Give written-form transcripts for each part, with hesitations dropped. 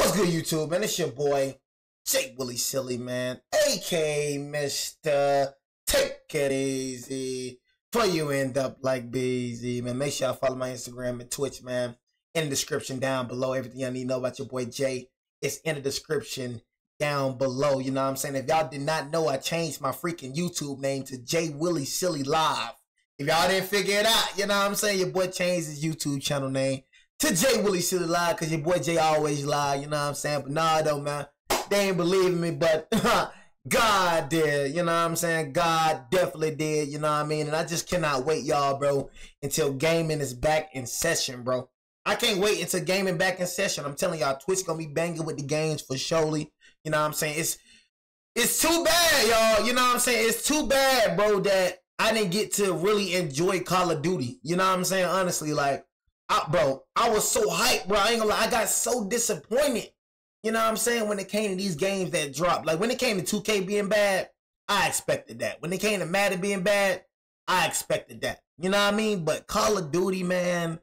What's good, YouTube, man? It's your boy, Jay Willie Silly, man, aka Mr. Take It Easy. Before you end up like busy, man, make sure y'all follow my Instagram and Twitch, man. In the description down below. Everything y'all need to know about your boy Jay is in the description down below. You know what I'm saying? If y'all did not know, I changed my freaking YouTube name to Jay Willie Silly Live. If y'all didn't figure it out, you know what I'm saying? Your boy changed his YouTube channel name to Jay Willie Silly Live, because your boy Jay always lie, you know what I'm saying? But nah, though, man, they ain't believing me, but God did, you know what I'm saying? God definitely did, you know what I mean? And I just cannot wait, y'all, bro, until gaming is back in session, bro. I can't wait until gaming back in session. I'm telling y'all, Twitch gonna be banging with the games for surely. You know what I'm saying? It's too bad, y'all. You know what I'm saying? It's too bad, bro, that I didn't get to really enjoy Call of Duty. You know what I'm saying? Honestly, like, bro, I was so hyped, bro. I ain't gonna lie. I got so disappointed. You know what I'm saying? When it came to these games that dropped. Like, when it came to 2K being bad, I expected that. When it came to Madden being bad, I expected that. You know what I mean? But Call of Duty, man,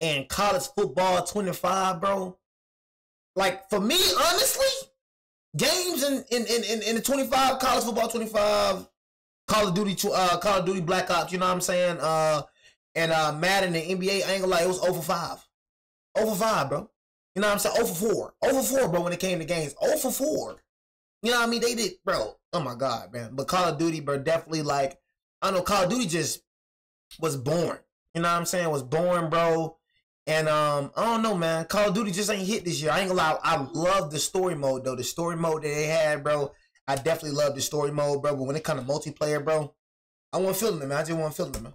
and college football 25, bro. Like, for me, honestly, games in the 25, college football 25, Call of Duty Black Ops, you know what I'm saying? And Madden and NBA, I ain't gonna lie, it was 0 for 5. 0 for 5, bro. You know what I'm saying? 0 for 4. 0 for 4, bro, when it came to games. 0 for 4. You know what I mean? They did, bro. Oh my God, man. But Call of Duty, bro, definitely, like, I don't know, Call of Duty just was born. You know what I'm saying? Was born, bro. And I don't know, man. Call of Duty just ain't hit this year. I ain't gonna lie. I love the story mode, though. The story mode that they had, bro. I definitely love the story mode, bro. But when it comes to multiplayer, bro, I wasn't feeling it, man. I just wasn't feeling it, man.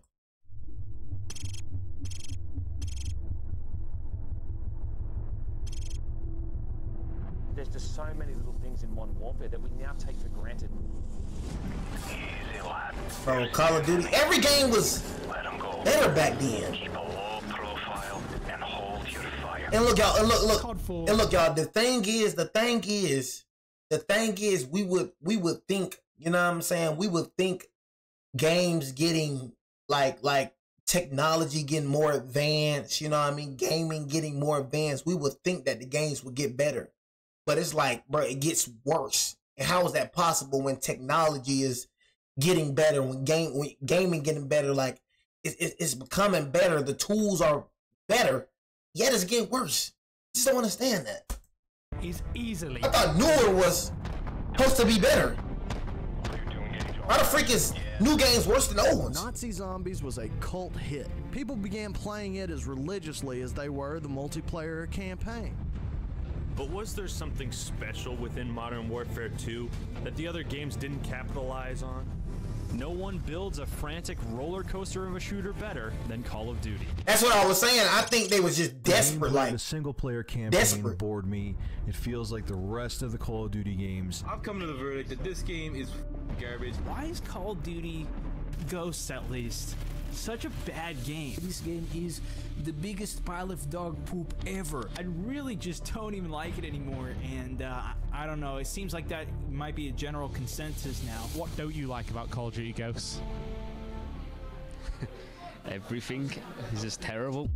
There's just so many little things in Modern Warfare that we now take for granted. Easy, lad. Bro, Call of Duty, every game was better back then. Keep a low profile and hold your fire. And look, y'all, and look, y'all. The thing is, we would think, you know what I'm saying? We would think games getting like technology getting more advanced, you know what I mean? Gaming getting more advanced. We would think that the games would get better. But it's like, bro, it gets worse. And how is that possible when technology is getting better, when gaming getting better? Like, it's becoming better. The tools are better, yet it's getting worse. Just don't understand that. He's easily. I thought newer was supposed to be better. Why the freak is new games worse than old ones? Nazi Zombies was a cult hit. People began playing it as religiously as they were the multiplayer campaign. But was there something special within Modern Warfare 2 that the other games didn't capitalize on? No one builds a frantic roller coaster of a shooter better than Call of Duty. That's what I was saying. I think they was just desperate. Like, the single player campaign desperate. bored me. It feels like the rest of the Call of Duty games. I've come to the verdict that this game is garbage. Why is Call of Duty Ghosts, at least, such a bad game? This game is the biggest pile of dog poop ever. I really just don't even like it anymore, and I don't know, it seems like that might be a general consensus now. What don't you like about Call of Duty Ghosts? Everything is just terrible.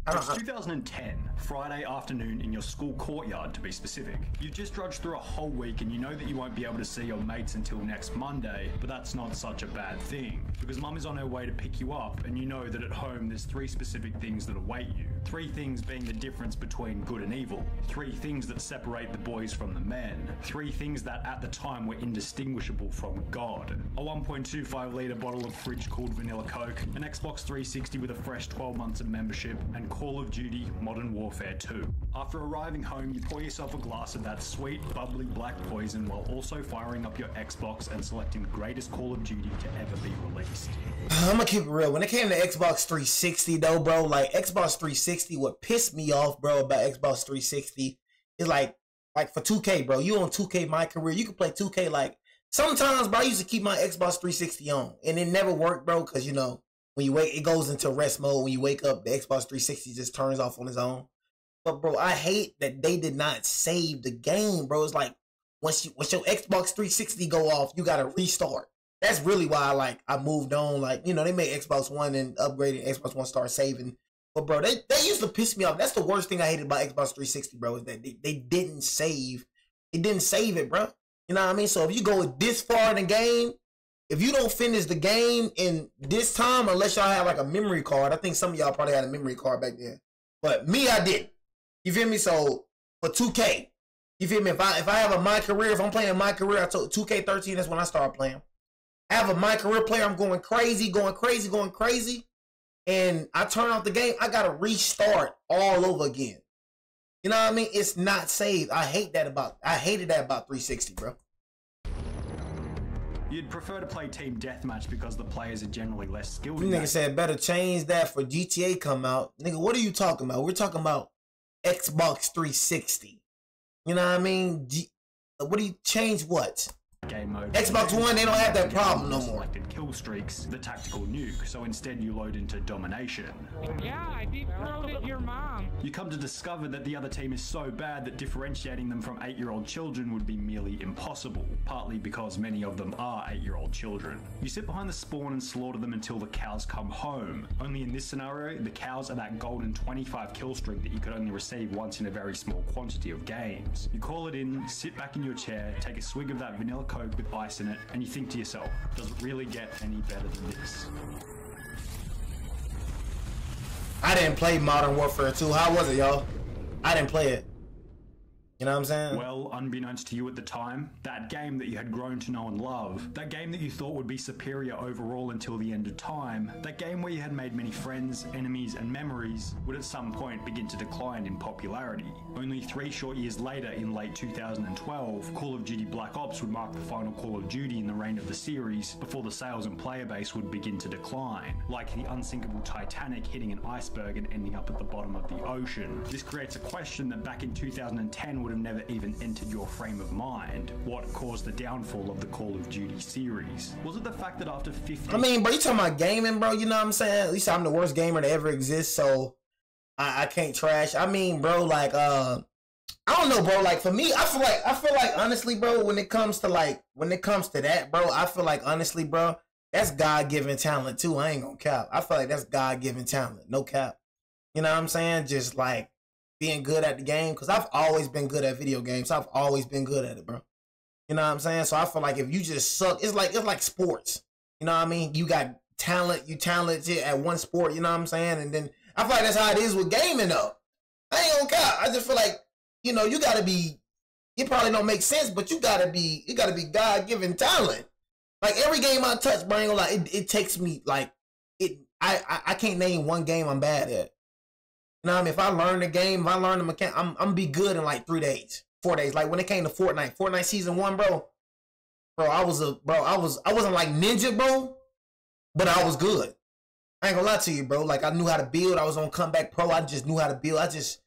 It's 2010, Friday afternoon in your school courtyard to be specific. You've just drudged through a whole week and you know that you won't be able to see your mates until next Monday, but that's not such a bad thing, because mum is on her way to pick you up and you know that at home there's 3 specific things that await you. 3 things being the difference between good and evil. 3 things that separate the boys from the men. 3 things that at the time were indistinguishable from God. A 1.25 litre bottle of fridge cooled vanilla Coke, an Xbox 360 with a fresh 12 months of membership, and Call of Duty Modern Warfare 2. After arriving home, you pour yourself a glass of that sweet, bubbly black poison while also firing up your Xbox and selecting the greatest Call of Duty to ever be released. I'm gonna keep it real. When it came to Xbox 360, though, bro, like, Xbox 360, what pissed me off, bro, about Xbox 360 is like for 2K, bro. You on 2K My Career, you can play 2K, like, sometimes, bro, I used to keep my Xbox 360 on, and it never worked, bro, because, you know, when you wake, it goes into rest mode. When you wake up, the Xbox 360 just turns off on its own. But, bro, I hate that they did not save the game, bro. It's like, once your Xbox 360 go off, you got to restart. That's really why I moved on. Like, you know, they made Xbox One and upgraded Xbox One, start saving But bro, they used to piss me off. That's the worst thing I hated about Xbox 360, bro, is that they didn't save. It didn't save it, bro. You know what I mean? So if you go this far in the game, if you don't finish the game in this time, unless y'all have like a memory card, I think some of y'all probably had a memory card back then. But me, I didn't. You feel me? So for 2K, you feel me? If I have a My Career, if I'm playing My Career, I told 2K13, that's when I started playing. I have a My Career player, I'm going crazy, and I turn off the game, I gotta restart all over again. You know what I mean? It's not saved. I hated that about 360, bro. You'd prefer to play team deathmatch because the players are generally less skilled. You niggas said better change that for GTA come out. Nigga, what are you talking about? We're talking about Xbox 360. You know what I mean? What do you change what? Game mode. Xbox One, they don't have that problem no more. Selected kill streaks, the tactical nuke, so instead you load into domination. Yeah, I deep-throated your mom. You come to discover that the other team is so bad that differentiating them from 8-year-old children would be merely impossible, partly because many of them are 8-year-old children. You sit behind the spawn and slaughter them until the cows come home. Only in this scenario, the cows are that golden 25 kill streak that you could only receive once in a very small quantity of games. You call it in, sit back in your chair, take a swig of that vanilla Coke with ice in it, and you think to yourself, does it really get any better than this? I didn't play Modern Warfare 2. How was it, y'all? I didn't play it. You know what I'm saying? Well, unbeknownst to you at the time, that game that you had grown to know and love, that game that you thought would be superior overall until the end of time, that game where you had made many friends, enemies, and memories, would at some point begin to decline in popularity. Only 3 short years later, in late 2012, Call of Duty Black Ops would mark the final Call of Duty in the reign of the series, before the sales and player base would begin to decline, like the unsinkable Titanic hitting an iceberg and ending up at the bottom of the ocean. This creates a question that back in 2010 would have never even entered your frame of mind. What caused the downfall of the Call of Duty series? Was it the fact that after 50... I mean, bro, you talking about gaming, bro, you know what I'm saying? At least I'm the worst gamer to ever exist, so I can't trash. I mean, bro, like, I don't know, bro, like, for me, I feel like, honestly, bro, when it comes to that, bro, I feel like, honestly, bro, that's God-given talent, too. I ain't gonna cap. I feel like that's God-given talent, no cap. You know what I'm saying? Just, like, being good at the game, because I've always been good at video games. I've always been good at it, bro. You know what I'm saying? So I feel like if you just suck, it's like sports. You know what I mean? You got talent, you talented at one sport, you know what I'm saying? And then I feel like that's how it is with gaming, though. I ain't gonna cap. I just feel like, you know, you gotta be, it probably don't make sense, but you gotta be God-given talent. Like every game I touch, bro, I ain't gonna lie, it takes me, like, I can't name one game I'm bad at. You know what I mean? If I learn the game, if I learn the mechanic, I'm gonna be good in like 3 days, 4 days. Like when it came to Fortnite season 1, bro, I wasn't like ninja, bro, but I was good. I ain't gonna lie to you, bro. Like I knew how to build. I was on Comeback Pro. I just knew how to build. I just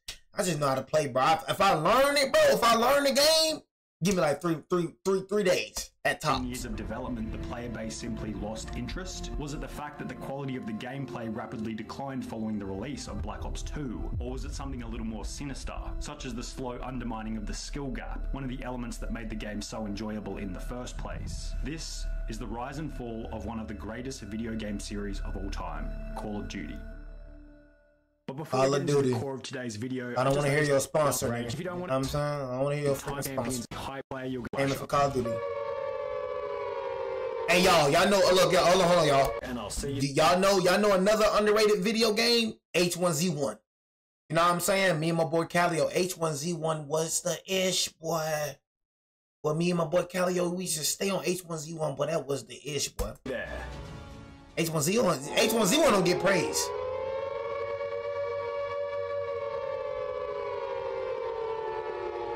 know how to play, bro. If I learn it, bro, if I learn the game, give me like three days at top. In years of development, the player base simply lost interest? Was it the fact that the quality of the gameplay rapidly declined following the release of Black Ops 2? Or was it something a little more sinister, such as the slow undermining of the skill gap, one of the elements that made the game so enjoyable in the first place? This is the rise and fall of one of the greatest video game series of all time, Call of Duty. But before we get into the core of today's video, I don't want to hear your sponsor. If you don't want I'm saying, I don't want to hear your sponsor. High player, you'll aiming for Call of Duty. Hey y'all know, look, y'all, hold on, y'all. And I'll see you. Y'all know another underrated video game? H1Z1. You know what I'm saying? Me and my boy Callio, H1Z1 was the ish, boy. Well, me and my boy Callio, we should stay on H1Z1, but that was the ish, boy. Yeah. H1Z1 don't get praise.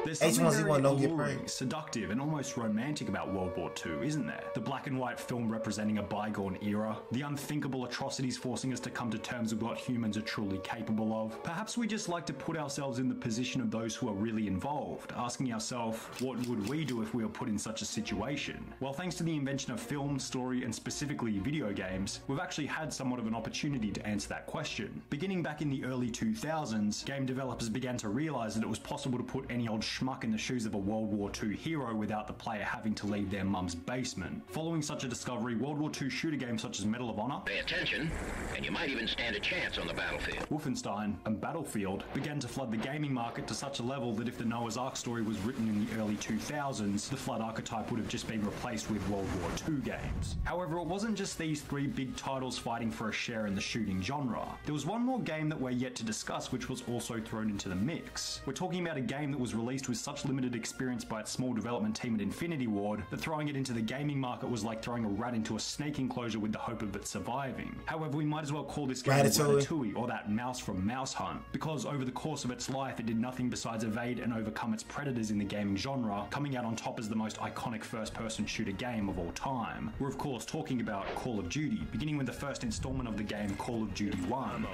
There's something very H1Z1 don't get alluring, praised. seductive, and almost romantic about World War II, isn't there? The black and white film representing a bygone era, the unthinkable atrocities forcing us to come to terms with what humans are truly capable of. Perhaps we just like to put ourselves in the position of those who are really involved, asking ourselves, what would we do if we were put in such a situation? Well, thanks to the invention of film, story, and specifically video games, we've actually had somewhat of an opportunity to answer that question. Beginning back in the early 2000s, game developers began to realize that it was possible to put any old schmuck in the shoes of a World War II hero without the player having to leave their mum's basement. Following such a discovery, World War II shooter games such as Medal of Honor, pay attention, and you might even stand a chance on the battlefield, Wolfenstein, and Battlefield began to flood the gaming market to such a level that if the Noah's Ark story was written in the early 2000s, the flood archetype would have just been replaced with World War II games. However, it wasn't just these three big titles fighting for a share in the shooting genre. There was one more game that we're yet to discuss which was also thrown into the mix. We're talking about a game that was released with such limited experience by its small development team at Infinity Ward that throwing it into the gaming market was like throwing a rat into a snake enclosure with the hope of it surviving. However, we might as well call this game Ratatouille, or that mouse from Mouse Hunt, because over the course of its life it did nothing besides evade and overcome its predators in the gaming genre, coming out on top as the most iconic first-person shooter game of all time. We're of course talking about Call of Duty, beginning with the first installment of the game, Call of Duty 1.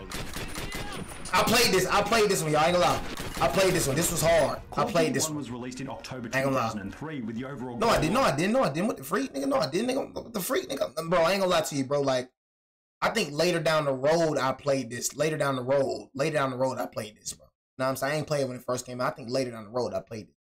I played this one, y'all, I ain't gonna lie. I played this one, this was hard. Call I played of Duty this 1 one. was released in October 2003 with the overall... No, I didn't. What the freak, nigga? No, I didn't, nigga. What the freak, nigga? Bro, I ain't gonna lie to you, bro. Like, I think later down the road, I played this. Later down the road, I played this, bro. You know what I'm saying? I ain't played it when it first came out. I think later down the road, I played it.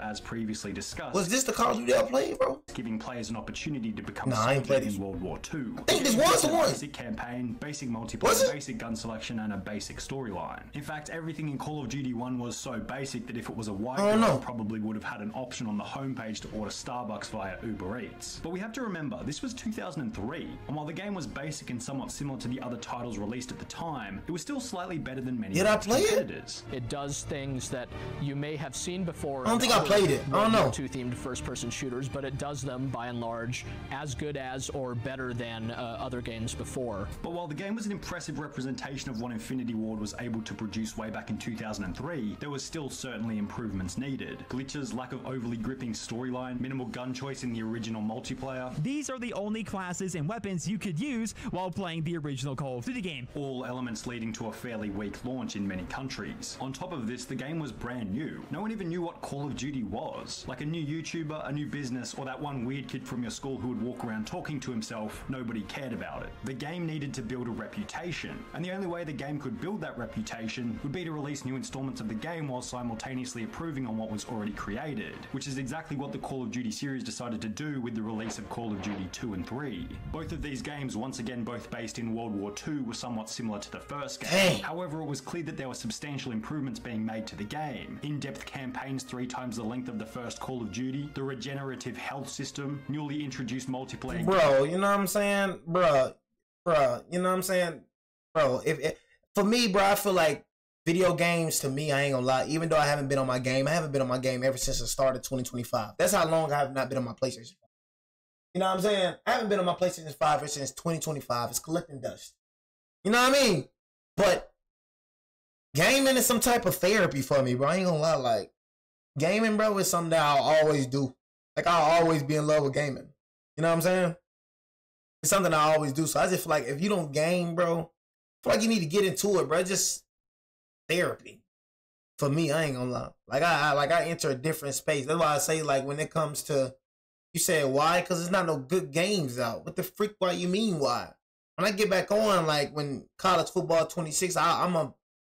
As previously discussed, was this the Call of Duty I played, bro? Giving players an opportunity to become I ain't played in World War II. I think this was the one. Basic campaign, basic multiplayer, basic gun selection, and a basic storyline. In fact, everything in Call of Duty 1 was so basic that if it was a white girl, it probably would have had an option on the homepage to order Starbucks via Uber Eats. But we have to remember, this was 2003, and while the game was basic and somewhat similar to the other titles released at the time, it was still slightly better than many of its competitors. It does things that you may have seen before. I don't think I played it. I don't know. Two-themed first-person shooters, but it does them by and large as good as or better than other games before. But while the game was an impressive representation of what Infinity Ward was able to produce way back in 2003, there was still certainly improvements needed. Glitches, lack of overly gripping storyline, minimal gun choice in the original multiplayer. These are the only classes and weapons you could use while playing the original Call of Duty game. All elements leading to a fairly weak launch in many countries. On top of this, the game was brand new. No one even knew what Call of Duty was. Like a new YouTuber, a new business, or that one weird kid from your school who would walk around talking to himself, nobody cared about it. The game needed to build a reputation, and the only way the game could build that reputation would be to release new installments of the game while simultaneously improving on what was already created, which is exactly what the Call of Duty series decided to do with the release of Call of Duty 2 and 3. Both of these games, once again both based in World War II, were somewhat similar to the first game. However, it was clear that there were substantial improvements being made to the game. In-depth campaigns 3 times the length of the first Call of Duty, the regenerative health system, newly introduced multiplayer. Bro, you know what I'm saying? Bro, you know what I'm saying? Bro, for me, bro, I feel like video games, to me, I ain't gonna lie, even though I haven't been on my game, I haven't been on my game ever since the start of 2025. That's how long I have not been on my PlayStation 5. You know what I'm saying? I haven't been on my PlayStation 5 ever since 2025. It's collecting dust. You know what I mean? But gaming is some type of therapy for me, bro. I ain't gonna lie, like, gaming, bro, is something that I'll always do. Like, I'll always be in love with gaming. You know what I'm saying? It's something I always do. So I just feel like if you don't game, bro, I feel like you need to get into it, bro. It's just therapy. For me, I ain't gonna lie. Like, I enter a different space. That's why I say, like, when it comes to, you said why? Because there's not no good games out. What the freak, why you mean why? When I get back on, like, when college football 26, I'm gonna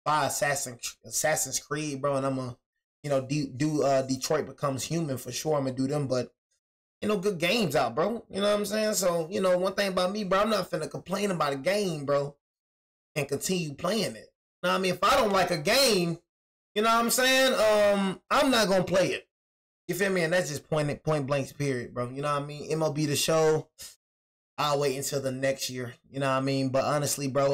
buy Assassin's Creed, bro, and I'm gonna, you know, do Detroit Becomes Human for sure. I'm gonna do them, but you know, good games out, bro. You know what I'm saying? So, you know, one thing about me, bro, I'm not finna complain about a game, bro, and continue playing it. You know what I mean? If I don't like a game, you know what I'm saying? I'm not gonna play it. You feel me? And that's just point blank period, bro. You know what I mean? MLB The Show, I'll wait until the next year. You know what I mean? But honestly, bro,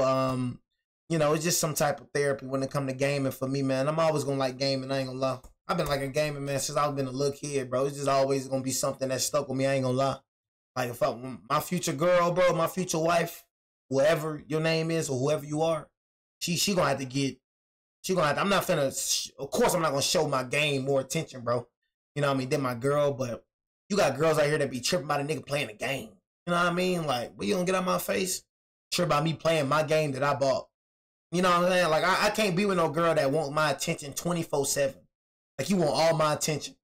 you know, it's just some type of therapy when it come to gaming for me, man. I'm always gonna like gaming, I ain't gonna lie. I've been like a gaming, man, since I've been a little kid, bro. It's just always gonna be something that stuck with me, I ain't gonna lie. Like, if my future girl, bro, my future wife, whoever your name is or whoever you are, she gonna have to get, I'm not finna, of course I'm not gonna show my game more attention, bro. You know what I mean, than my girl, but you got girls out here that be tripping about a nigga playing a game. You know what I mean? Like, what, you gonna get out my face? Trip about me playing my game that I bought. You know what I'm saying? Like, I can't be with no girl that want my attention 24/7. Like, you want all my attention.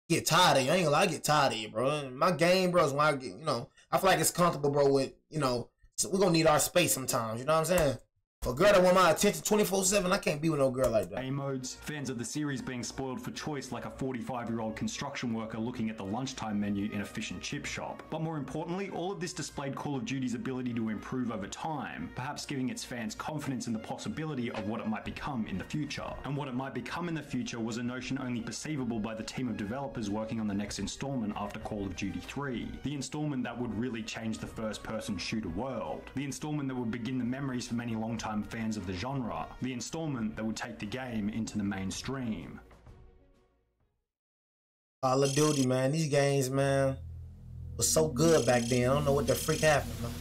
Get tired of you. I ain't gonna lie, I get tired of you, bro. My game, bro, is when I get, you know, I feel like it's comfortable, bro, with, you know, so we're gonna need our space sometimes. You know what I'm saying? For a girl that want my attention 24/7, I can't be with no girl like that. A modes, fans of the series being spoiled for choice like a 45-year-old construction worker looking at the lunchtime menu in a fish and chip shop. But more importantly, all of this displayed Call of Duty's ability to improve over time, perhaps giving its fans confidence in the possibility of what it might become in the future. And what it might become in the future was a notion only perceivable by the team of developers working on the next installment after Call of Duty 3. The installment that would really change the first-person shooter world. The installment that would begin the memories for many long-time fans of the genre. The installment that would take the game into the mainstream. Call of Duty, man. These games, man, was so good back then. I don't know what the freak happened, man.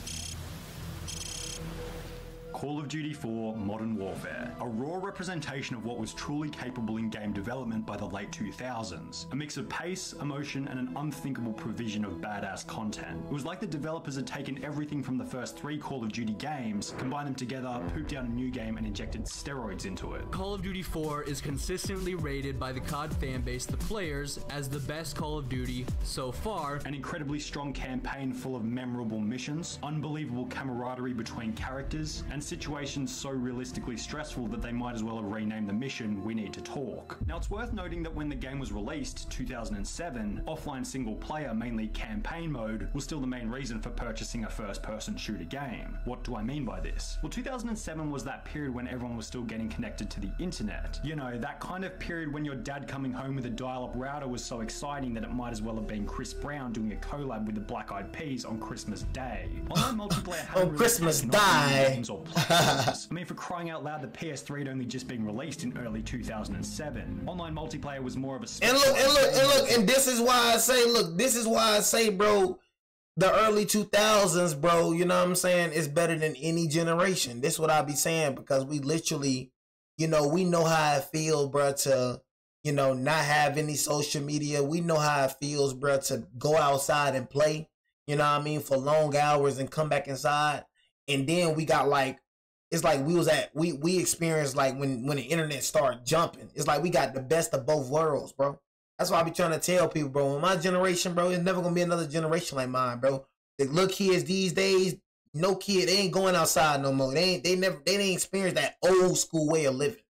Call of Duty 4 Modern Warfare, a raw representation of what was truly capable in game development by the late 2000s. A mix of pace, emotion, and an unthinkable provision of badass content. It was like the developers had taken everything from the first 3 Call of Duty games, combined them together, pooped out a new game, and injected steroids into it. Call of Duty 4 is consistently rated by the COD fanbase, the players, as the best Call of Duty so far. An incredibly strong campaign full of memorable missions, unbelievable camaraderie between characters, and situations so realistically stressful that they might as well have renamed the mission We Need to Talk. Now it's worth noting that when the game was released, 2007, offline single player, mainly campaign mode, was still the main reason for purchasing a first-person shooter game. What do I mean by this? Well, 2007 was that period when everyone was still getting connected to the internet. You know, that kind of period when your dad coming home with a dial-up router was so exciting that it might as well have been Chris Brown doing a collab with the Black Eyed Peas on Christmas Day. Online multiplayer hadn't On Christmas Day. I mean, for crying out loud, the PS3 had only just been released in early 2007. Online multiplayer was more of a... And look, and this is why I say, bro, the early 2000s, bro, you know what I'm saying, is better than any generation. This is what I be saying, because we literally, you know, we know how it feels, bro, to, you know, not have any social media. We know how it feels, bro, to go outside and play, you know what I mean, for long hours and come back inside. And then we got like, it's like we experienced like when the internet started jumping. It's like we got the best of both worlds, bro. That's why I be trying to tell people, bro, in my generation, bro, it's never gonna be another generation like mine, bro. The little kids these days, no kid, they ain't going outside no more. They ain't experienced that old school way of living.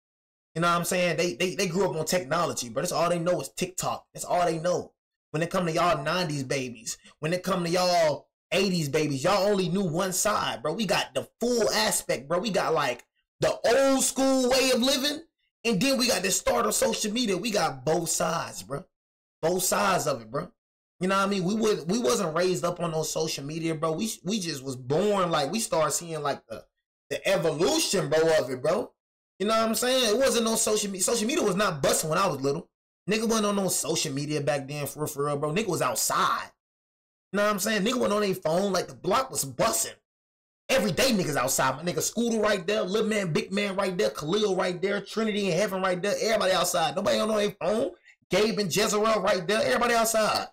You know what I'm saying? They grew up on technology, but that's all they know is TikTok. That's all they know. When it come to y'all 90s babies, when it come to y'all 80s babies, y'all only knew one side, bro. We got the full aspect, bro. We got like the old school way of living, and then we got the start of social media. We got both sides, bro. Both sides of it, bro. You know what I mean? We wasn't raised up on no social media, bro. We just was born, like, we started seeing like the evolution, bro, of it, bro. You know what I'm saying? It wasn't no social media. Social media was not busting when I was little. Nigga wasn't on no social media back then, for real, bro. Nigga was outside. You know what I'm saying? Nigga went on their phone like the block was busting. Every day niggas outside. My nigga Scooter right there, Little Man, Big Man right there, Khalil right there, Trinity in Heaven right there. Everybody outside. Nobody on their phone. Gabe and Jezreel right there. Everybody outside.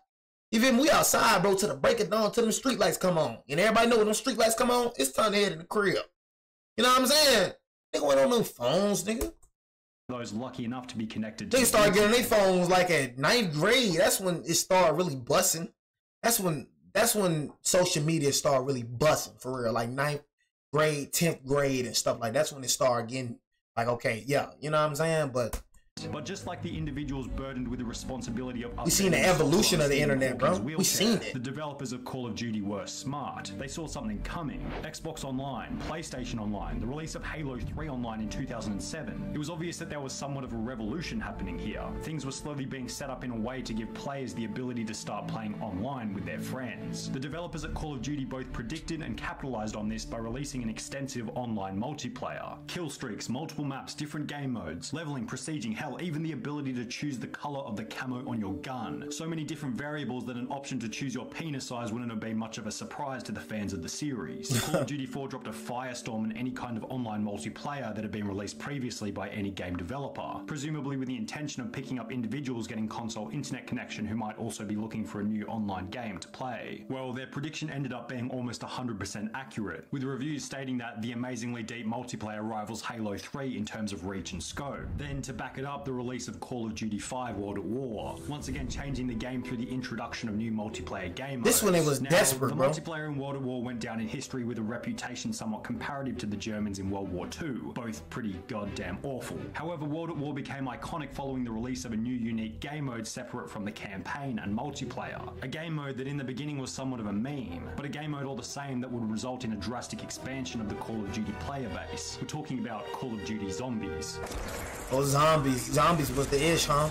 Even we outside, bro, to the break of dawn, till them street lights come on. And everybody know when them street lights come on, it's time to head in the crib. You know what I'm saying? Nigga went on them phones, nigga. Those lucky enough to be connected to... They started getting their phones like at 9th grade. That's when it started really busting. That's when social media started really busting, for real. Like 9th grade, 10th grade and stuff like that. That's when it started getting like, okay, yeah, you know what I'm saying? But just like the individuals burdened with the responsibility of... We seen the evolution of the internet, bro. We seen it. The developers of Call of Duty were smart. They saw something coming. Xbox Online, PlayStation Online, the release of Halo 3 Online in 2007. It was obvious that there was somewhat of a revolution happening here. Things were slowly being set up in a way to give players the ability to start playing online with their friends. The developers at Call of Duty both predicted and capitalized on this by releasing an extensive online multiplayer. Kill streaks, multiple maps, different game modes, leveling, prestiging, hell, even the ability to choose the color of the camo on your gun. So many different variables that an option to choose your penis size wouldn't have been much of a surprise to the fans of the series. Call of Duty 4 dropped a firestorm in any kind of online multiplayer that had been released previously by any game developer, presumably with the intention of picking up individuals getting console internet connection who might also be looking for a new online game to play. Well, their prediction ended up being almost 100% accurate, with reviews stating that the amazingly deep multiplayer rivals Halo 3 in terms of reach and scope. Then, to back it up, up the release of Call of Duty 5 World at War, once again changing the game through the introduction of new multiplayer game modes. This one it was desperate, the bro. Multiplayer in World at War went down in history with a reputation somewhat comparative to the Germans in World War II, both pretty goddamn awful. However, World at War became iconic following the release of a new unique game mode separate from the campaign and multiplayer. A game mode that in the beginning was somewhat of a meme, but a game mode all the same that would result in a drastic expansion of the Call of Duty player base. We're talking about Call of Duty Zombies. Oh, zombies. Zombies was the ish, huh?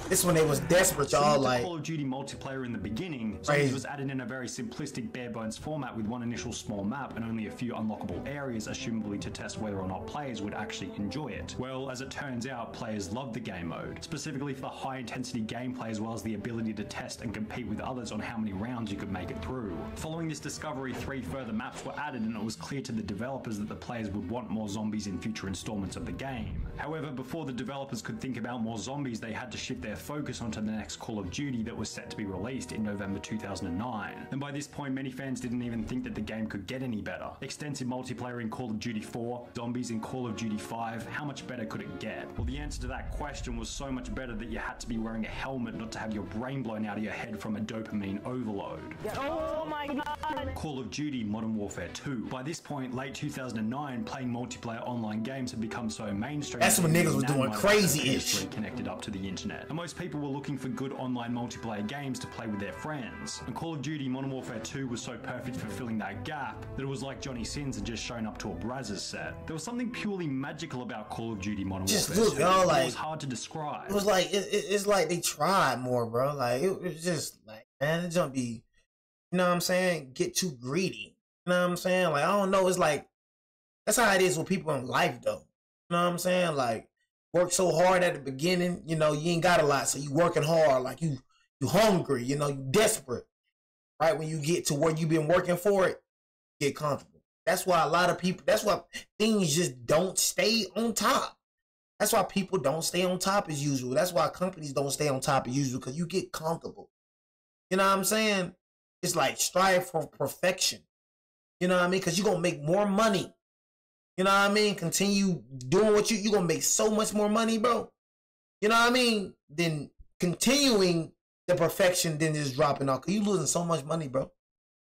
This one, it was desperate, y'all. Like Call of Duty multiplayer in the beginning, Zombies was added in a very simplistic bare bones format with one initial small map and only a few unlockable areas, assumably to test whether or not players would actually enjoy it. Well, as it turns out, players loved the game mode, specifically for the high intensity gameplay as well as the ability to test and compete with others on how many rounds you could make it through. Following this discovery, 3 further maps were added and it was clear to the developers that the players would want more zombies in future installments of the game. However, before the developers could think about more zombies, they had to shift their focus onto the next Call of Duty that was set to be released in November 2009. And by this point, many fans didn't even think that the game could get any better. Extensive multiplayer in Call of Duty 4, zombies in Call of Duty 5, how much better could it get? Well, the answer to that question was so much better that you had to be wearing a helmet not to have your brain blown out of your head from a dopamine overload. Oh my god! Call of Duty Modern Warfare 2. By this point, late 2009, playing multiplayer online games had become so mainstream. That's when niggas was doing crazy-ish. Connected up to the internet. And most people were looking for good online multiplayer games to play with their friends. And Call of Duty Modern Warfare 2 was so perfect for filling that gap that it was like Johnny Sins had just shown up to a Brazzers set. There was something purely magical about Call of Duty Modern Warfare 2. Y'all, like, it was hard to describe. It was like it's like they tried more, bro. Like it was just like, man, it don't be, you know what I'm saying, get too greedy. You know what I'm saying? Like, I don't know, it's like that's how it is with people in life though. You know what I'm saying? Like, work so hard at the beginning, you know, you ain't got a lot, so you working hard, like you hungry, you know, you desperate. Right when you get to where you've been working for it, get comfortable. That's why a lot of people, that's why things just don't stay on top. That's why people don't stay on top as usual. That's why companies don't stay on top as usual, because you get comfortable. You know what I'm saying? It's like strive for perfection. You know what I mean? Because you're going to make more money. You know what I mean? Continue doing what you're going to make so much more money, bro. You know what I mean? Than continuing the perfection than just dropping off. Because you're losing so much money, bro.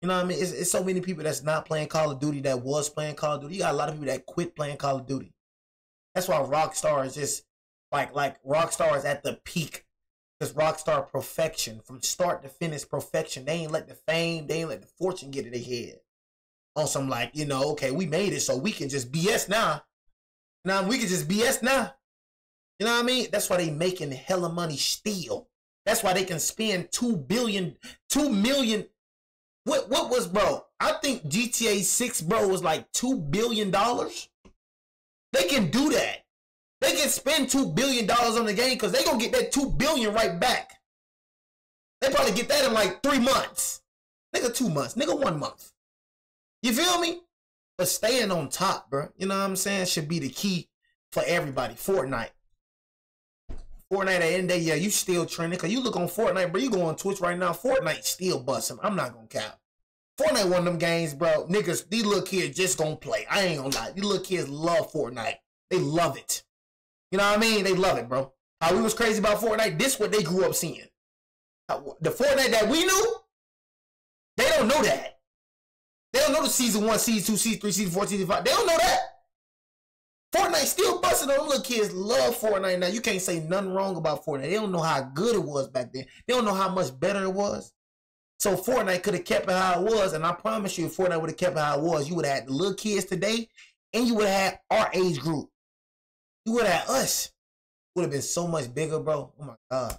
You know what I mean? It's so many people that's not playing Call of Duty that was playing Call of Duty. You got a lot of people that quit playing Call of Duty. That's why Rockstar is just like Rockstar is at the peak. Because Rockstar perfection, from start to finish perfection. They ain't let the fame, they ain't let the fortune get to their head. On some like, you know, okay, we made it so we can just BS now. Now we can just BS now. You know what I mean? That's why they making hella money still. That's why they can spend $2 million. What was, bro? I think GTA 6, bro, was like $2 billion. They can do that. They can spend $2 billion on the game because they gonna get that $2 billion right back. They probably get that in like 3 months. Nigga, 2 months. Nigga, 1 month. You feel me? But staying on top, bro, you know what I'm saying, should be the key for everybody. Fortnite at the end of the day, yeah, you still trending. Because you look on Fortnite, bro, you go on Twitch right now, Fortnite still busting. I'm not going to cap. Fortnite one of them games, bro. Niggas, these little kids just going to play. I ain't going to lie. These little kids love Fortnite. They love it. You know what I mean? They love it, bro. How we was crazy about Fortnite, this what they grew up seeing. The Fortnite that we knew, they don't know that. They don't know the season 1, season 2, season 3, season 4, season 5. They don't know that. Fortnite still busting on them. Little kids love Fortnite now. You can't say nothing wrong about Fortnite. They don't know how good it was back then. They don't know how much better it was. So Fortnite could have kept it how it was, and I promise you, if Fortnite would have kept it how it was, you would have had the little kids today, and you would have had our age group. You would have had us. Would have been so much bigger, bro. Oh my God.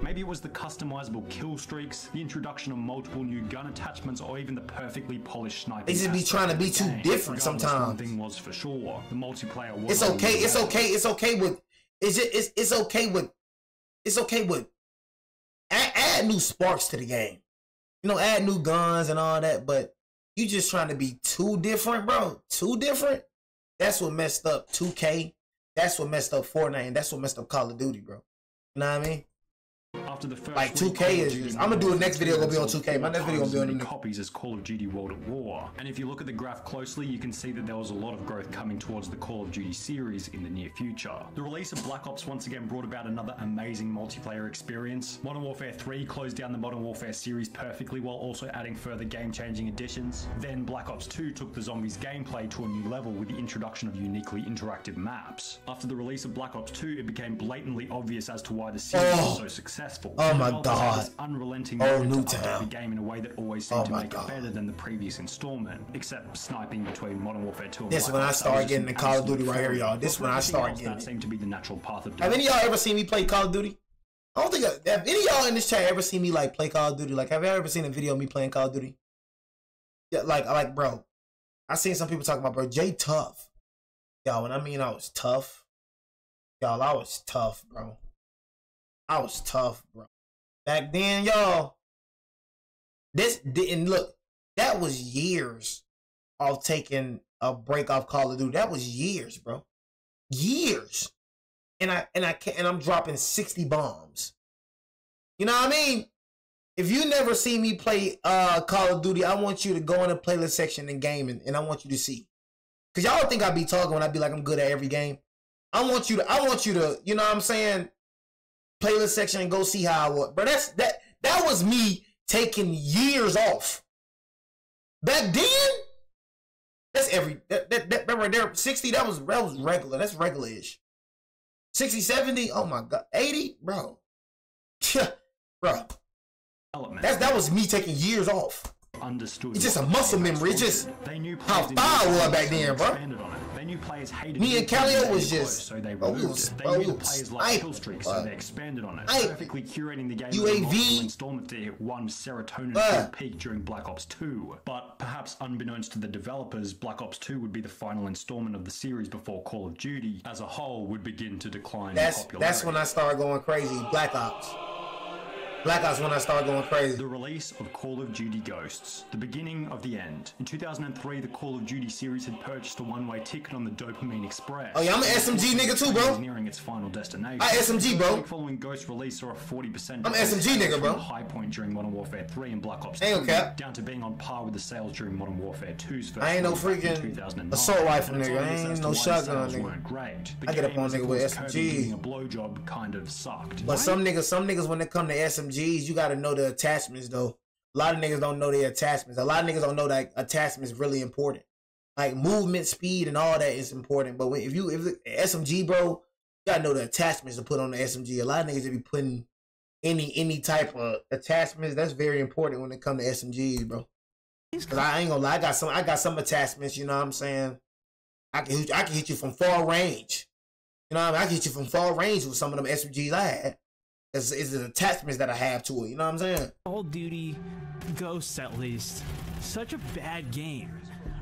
Maybe it was the customizable kill streaks, the introduction of multiple new gun attachments, or even the perfectly polished sniping. They just be trying to be too different sometimes. One thing was for sure, the multiplayer was. It's okay. It's okay. It's okay with. It's okay with. It's okay with. Add new sparks to the game. You know, add new guns and all that. But you just trying to be too different, bro. Too different. That's what messed up 2K. That's what messed up Fortnite, and that's what messed up Call of Duty, bro. You know what I mean? After the first like 2K is. I'm gonna do a next video gonna be on 2K. My next video gonna be on the copies as Call of Duty World at War. And if you look at the graph closely, you can see that there was a lot of growth coming towards the Call of Duty series in the near future. The release of Black Ops once again brought about another amazing multiplayer experience. Modern Warfare 3 closed down the Modern Warfare series perfectly while also adding further game-changing additions. Then Black Ops 2 took the zombies gameplay to a new level with the introduction of uniquely interactive maps. After the release of Black Ops 2, it became blatantly obvious as to why the series was so successful. Oh my god. Unrelenting to update the game in a way that always seemed to make it better than the previous installment, except sniping between Modern Warfare 2 and This when I start getting the Call of Duty right here, y'all. This when I start getting that seemed to be the natural path of Have any of y'all ever seen me play Call of Duty? I don't think have any of y'all in this chat ever seen me like play Call of Duty? Like, have y'all ever seen a video of me playing Call of Duty? Yeah, like, bro. I seen some people talking about, bro, Jay tough. Y'all, when I mean I was tough, y'all, I was tough, bro. I was tough, bro. Back then, y'all, this didn't look. That was years of taking a break off Call of Duty. That was years, bro. Years. And I'm dropping 60 bombs. You know what I mean? If you never see me play Call of Duty, I want you to go in the playlist section and game, and I want you to see. Cause y'all think I be talking when I be like I'm good at every game. I want you to, you know what I'm saying? Playlist section and go see how I was. But that was me taking years off. Back then, that's that right there. 60, that was regular. That's regular-ish. 60, 70, oh my god. 80, bro. Bro. That was me taking years off. Understood. It's just a muscle memory. It's just how far I was back then, bro. They knew players hated me and Calio was just so they removed it. They knew the players liked kill streaks, so they expanded on it. Perfectly curating the game UAV installment to hit one serotonin peak during Black Ops 2. But perhaps unbeknownst to the developers, Black Ops 2 would be the final installment of the series before Call of Duty as a whole would begin to decline in popularity. That's when I started going crazy. Black Ops when I started going crazy. The release of Call of Duty Ghosts, the beginning of the end. In 2003, the Call of Duty series had purchased a one-way ticket on the Dopamine Express. Oh yeah, I'm an SMG nigga too, bro. Nearing its final destination. I SMG, bro. Following Ghost release saw a 40%. I'm SMG nigga, bro. High point during Modern Warfare 3 and Black Ops 2, down to being on par with the sales during Modern Warfare 2's first. I ain't no freaking assault rifle nigga. I ain't no shotgun nigga. Great. I get up on nigga with SMG. A blowjob kind of sucked. But some niggas when it come to SMGs, you gotta know the attachments though. A lot of niggas don't know their attachments. A lot of niggas don't know that attachments really important. Like movement speed and all that is important. But if SMG, bro, you gotta know the attachments to put on the SMG. A lot of niggas that be putting any type of attachments, that's very important when it comes to SMGs, bro. Cause I ain't gonna lie, I got some attachments, you know what I'm saying? I can hit you from far range. You know what I mean? I can hit you from far range with some of them SMGs I had. It's the attachments that I have to it, you know what I'm saying? Call of Duty Ghosts, at least. Such a bad game.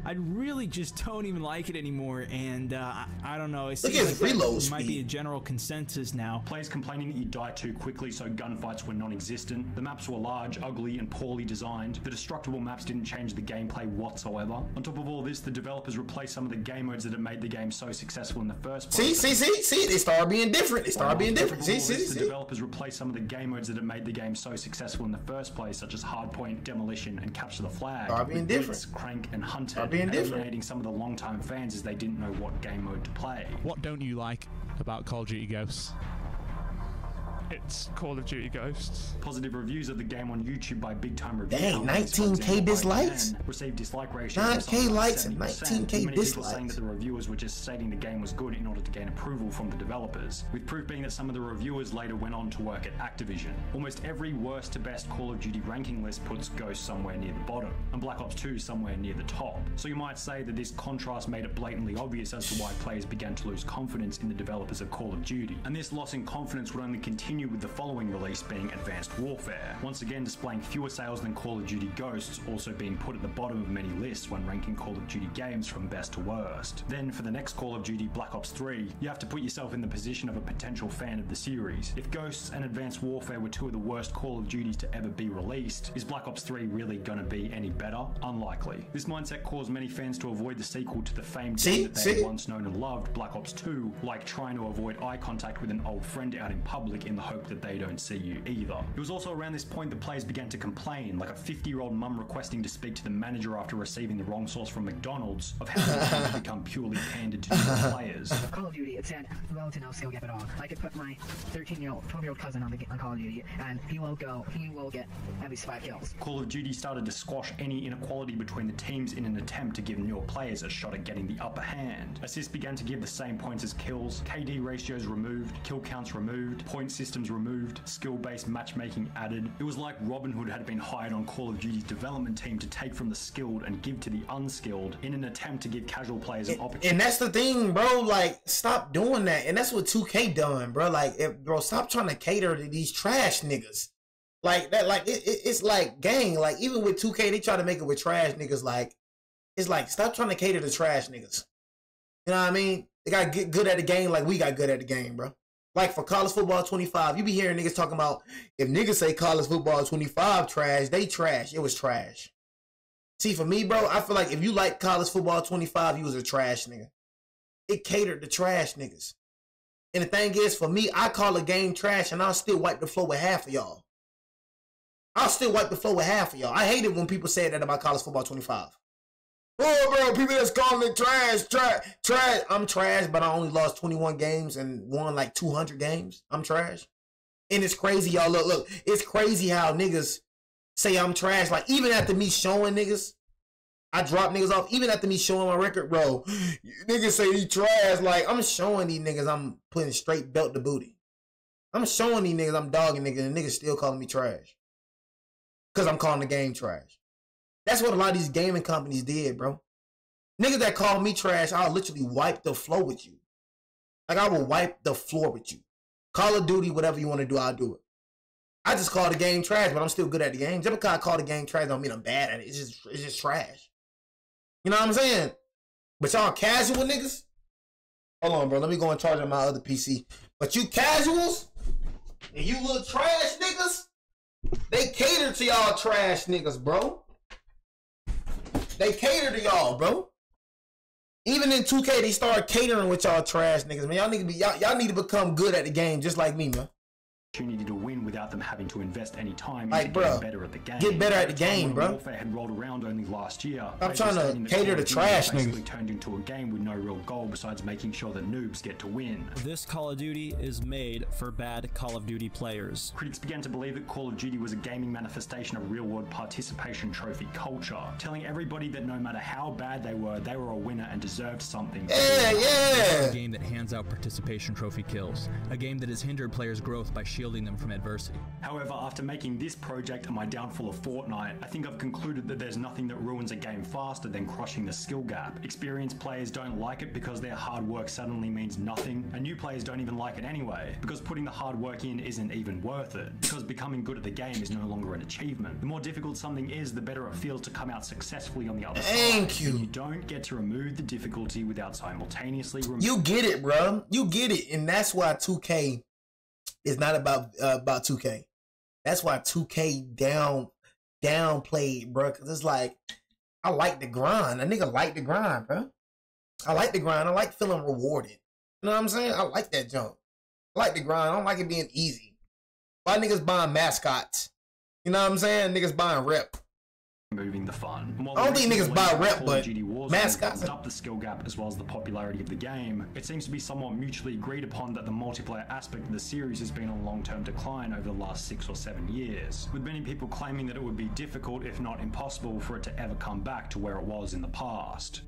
I really just don't even like it anymore, and I don't know. It seems like that might be a general consensus now. Players complaining that you die too quickly, so gunfights were non-existent. The maps were large, ugly, and poorly designed. The destructible maps didn't change the gameplay whatsoever. On top of all this, the developers replaced some of the game modes that had made the game so successful in the first place. See, they started being different. The developers replaced some of the game modes that had made the game so successful in the first place, such as Hardpoint, Demolition, and Capture the Flag. Started being different. Crank, and Hunted. Alienating some of the long-time fans as they didn't know what game mode to play. What don't you like about Call of Duty Ghosts? It's Call of Duty Ghosts. Positive reviews of the game on YouTube by big-time reviewers. Dang, 19K dislikes? Received dislike ratios 9K likes and 19K many dislikes. People saying that the reviewers were just stating the game was good in order to gain approval from the developers, with proof being that some of the reviewers later went on to work at Activision. Almost every worst to best Call of Duty ranking list puts Ghost somewhere near the bottom, and Black Ops 2 somewhere near the top. So you might say that this contrast made it blatantly obvious as to why players began to lose confidence in the developers of Call of Duty. And this loss in confidence would only continue with the following release being Advanced Warfare, once again displaying fewer sales than Call of Duty Ghosts, also being put at the bottom of many lists when ranking Call of Duty games from best to worst. Then for the next Call of Duty, Black Ops 3, you have to put yourself in the position of a potential fan of the series. If Ghosts and Advanced Warfare were two of the worst Call of Duties to ever be released, is Black Ops 3 really gonna be any better? Unlikely. This mindset caused many fans to avoid the sequel to the famed game that they had once known and loved, Black Ops 2, like trying to avoid eye contact with an old friend out in public in the hope that they don't see you either. It was also around this point that players began to complain, like a 50-year-old mum requesting to speak to the manager after receiving the wrong sauce from McDonald's, of how the game had become purely pandered to the players. Call of Duty, it said low to no skill gap at all. I could put my 12-year-old cousin on Call of Duty, and he will get at least 5 kills. Call of Duty started to squash any inequality between the teams in an attempt to give newer players a shot at getting the upper hand. Assists began to give the same points as kills, KD ratios removed, kill counts removed, point systems removed, skill-based matchmaking added. It was like Robin Hood had been hired on Call of Duty's development team to take from the skilled and give to the unskilled in an attempt to give casual players an opportunity. And that's the thing, bro, like, stop doing that. And that's what 2K done, bro. Like, bro, stop trying to cater to these trash niggas. Like that, like it's like gang. Like even with 2K, they try to make it with trash niggas. Like it's like stop trying to cater to trash niggas. You know what I mean? They gotta get good at the game like we got good at the game, bro. Like for college football 25, you be hearing niggas talking about if niggas say college football 25 trash, they trash. It was trash. See, for me, bro, I feel like if you like college football 25, you was a trash nigga. It catered to trash niggas. And the thing is, for me, I call a game trash and I'll still wipe the floor with half of y'all. I'll still wipe the floor with half of y'all. I hate it when people say that about college football 25. Oh, bro, people that's calling it trash. I'm trash, but I only lost 21 games and won like 200 games. I'm trash. And it's crazy, y'all. Look, it's crazy how niggas say I'm trash. Like, even after me showing niggas, I drop niggas off. Even after me showing my record, bro, niggas say he trash. Like, I'm showing these niggas I'm putting straight belt to booty. I'm showing these niggas I'm dogging niggas, and niggas still calling me trash. Because I'm calling the game trash. That's what a lot of these gaming companies did, bro. Niggas that call me trash, I'll literally wipe the floor with you. Like, I will wipe the floor with you. Call of Duty, whatever you want to do, I'll do it. I just call the game trash, but I'm still good at the game. Just because I call the game trash don't mean I'm bad at it. It's just trash. You know what I'm saying? But y'all casual niggas? Hold on, bro. Let me go and charge on my other PC. But you casuals and you little trash niggas, they cater to y'all trash niggas, bro. They cater to y'all, bro. Even in 2K, they start catering with y'all trash niggas, man. Y'all need to become good at the game, just like me, man. Opportunity to win without them having to invest any time like, into getting better at the game. Get better at the game, bro. Warfare had rolled around only last year. I'm trying to cater to trash niggas. Turned into a game with no real goal besides making sure that noobs get to win. This Call of Duty is made for bad Call of Duty players. Critics began to believe that Call of Duty was a gaming manifestation of real-world participation trophy culture, telling everybody that no matter how bad they were a winner and deserved something. Yeah. A game that hands out participation trophy kills. A game that has hindered players' growth by shielding them from adversity. However, after making this project and my downfall of Fortnite, I think I've concluded that there's nothing that ruins a game faster than crushing the skill gap. Experienced players don't like it because their hard work suddenly means nothing, and new players don't even like it anyway, because putting the hard work in isn't even worth it, because becoming good at the game is no longer an achievement. The more difficult something is, the better it feels to come out successfully on the other side. Thank you. And you don't get to remove the difficulty without simultaneously removing. You get it, bro. You get it, and that's why 2K is not about 2K. That's why 2K downplayed, bro. Cause it's like I like the grind. A nigga like the grind, bro. I like the grind. I like feeling rewarded. You know what I'm saying? I like that junk. I like the grind. I don't like it being easy. Why niggas buying mascots? You know what I'm saying? Niggas buying rep. Moving the fun. I don't think niggas buy rep, but mascots up the skill gap as well as the popularity of the game. It seems to be somewhat mutually agreed upon that the multiplayer aspect of the series has been on long-term decline over the last 6 or 7 years, with many people claiming that it would be difficult, if not impossible, for it to ever come back to where it was in the past.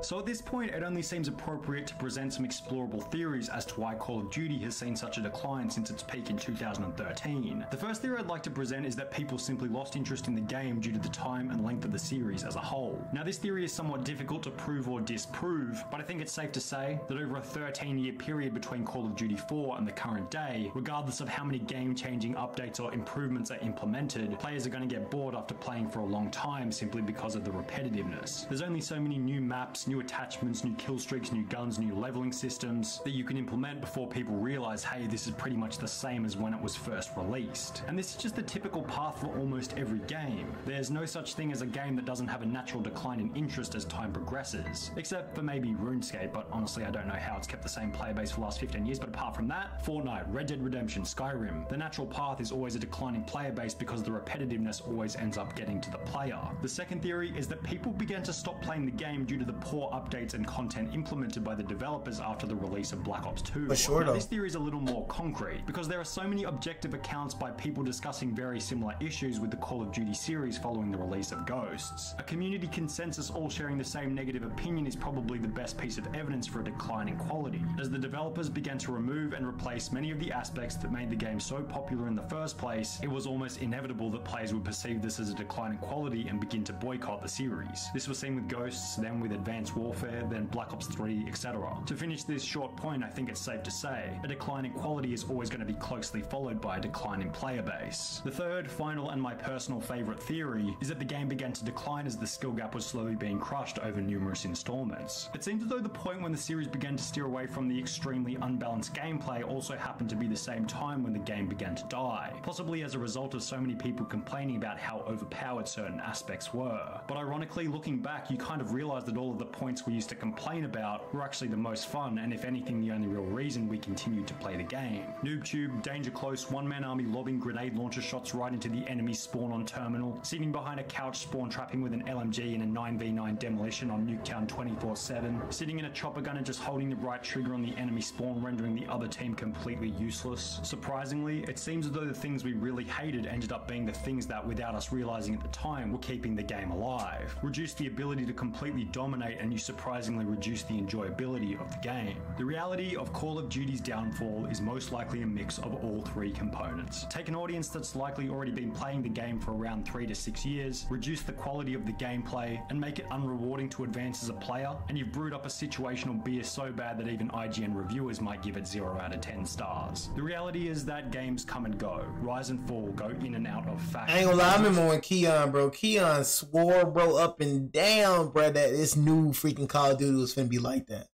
So at this point, it only seems appropriate to present some explorable theories as to why Call of Duty has seen such a decline since its peak in 2013. The first theory I'd like to present is that people simply lost interest in the game due to the time and length of the series as a whole. Now, this theory is somewhat difficult to prove or disprove, but I think it's safe to say that over a 13-year period between Call of Duty 4 and the current day, regardless of how many game-changing updates or improvements are implemented, players are going to get bored after playing for a long time simply because of the repetitiveness. There's only so many new maps, new attachments, new kill streaks, new guns, new leveling systems that you can implement before people realize, hey, this is pretty much the same as when it was first released. And this is just the typical path for almost every game. There's no such thing as a game that doesn't have a natural decline in interest as time progresses, except for maybe RuneScape, but honestly I don't know how it's kept the same player base for the last 15 years, but apart from that, Fortnite, Red Dead Redemption, Skyrim, the natural path is always a declining player base because the repetitiveness always ends up getting to the player. The second theory is that people began to stop playing the game due to the poor updates and content implemented by the developers after the release of Black Ops 2. For sure, now, this theory is a little more concrete because there are so many objective accounts by people discussing very similar issues with the Call of Duty series following the release of Ghosts. A community consensus all sharing the same negative opinion is probably the best piece of evidence for a decline in quality, as the developers began to remove and replace many of the aspects that made the game so popular in the first place. It was almost inevitable that players would perceive this as a decline in quality and begin to boycott the series. This was seen with Ghosts, then with Advanced Warfare, then Black Ops 3, etc. To finish this short point, I think it's safe to say a decline in quality is always going to be closely followed by a decline in player base. The third, final, and my personal favourite theory is that the game began to decline as the skill gap was slowly being crushed over numerous installments. It seems as though the point when the series began to steer away from the extremely unbalanced gameplay also happened to be the same time when the game began to die, possibly as a result of so many people complaining about how overpowered certain aspects were. But ironically, looking back, you kind of realize that all of the points we used to complain about were actually the most fun, and if anything, the only real reason we continued to play the game. NoobTube, Danger Close, one-man army lobbing grenade launcher shots right into the enemy spawn on terminal, sitting behind a couch spawn trapping with an LMG in a 9v9 demolition on Nuketown 24/7, sitting in a chopper gun and just holding the right trigger on the enemy spawn, rendering the other team completely useless. Surprisingly, it seems as though the things we really hated ended up being the things that, without us realizing at the time, were keeping the game alive. Reduced the ability to completely dominate, and you surprisingly reduce the enjoyability of the game. The reality of Call of Duty's downfall is most likely a mix of all three components. Take an audience that's likely already been playing the game for around 3 to 6 years, reduce the quality of the gameplay, and make it unrewarding to advance as a player, and you've brewed up a situational beer so bad that even IGN reviewers might give it 0 out of 10 stars. The reality is that games come and go, rise and fall, go in and out of fashion. I ain't gonna lie, I remember when Keon swore, bro, up and down, bro, that this new freaking Call of Duty was finna be like that.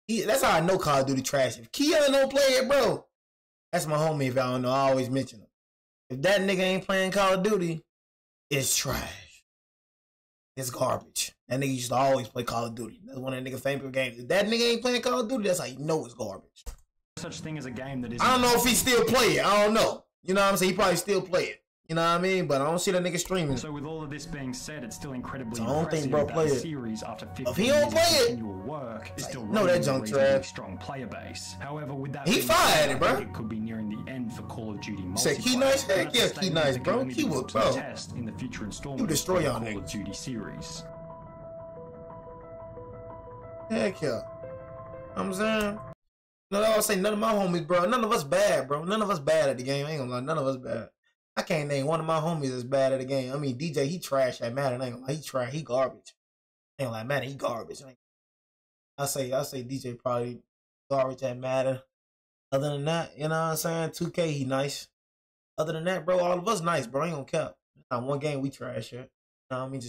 That's how I know Call of Duty trash. If Keon don't play it, bro, that's my homie. If y'all don't know, I always mention him. If that nigga ain't playing Call of Duty, it's trash. It's garbage. That nigga used to always play Call of Duty. That's one of that nigga's favorite games. If that nigga ain't playing Call of Duty, that's how you know it's garbage. Such thing as a game that is. I don't know if he still play it. I don't know. You know what I'm saying? He probably still play it. You know what I mean? But I don't see that nigga streaming. So with all of this being said, it's still incredibly so I don't think bro play it. Series after 15 if he don't play it, work is still no, that junk trash. Strong player base. However, with that he fired it, bro. It could be nearing the end for Call of Duty multiplayer. Say Key nice, heck yeah, Key nice, bro. Key would, bro. Test in the future installments you destroy y'all Call of Duty series. Heck yeah. I'm saying. No, I was saying none of my homies, bro. None of us bad, bro. None of us bad at the game. I ain't gonna lie. None of us bad. I can't name one of my homies that's bad at the game. I mean, DJ, he trash at Madden. I ain't gonna lie. He trash. He garbage. I ain't gonna lie. Madden, he garbage. I say DJ probably garbage at Madden. Other than that, you know what I'm saying? 2K, he nice. Other than that, bro, all of us nice, bro. I ain't gonna cap. Not one game we trash yet. You know what I mean? Just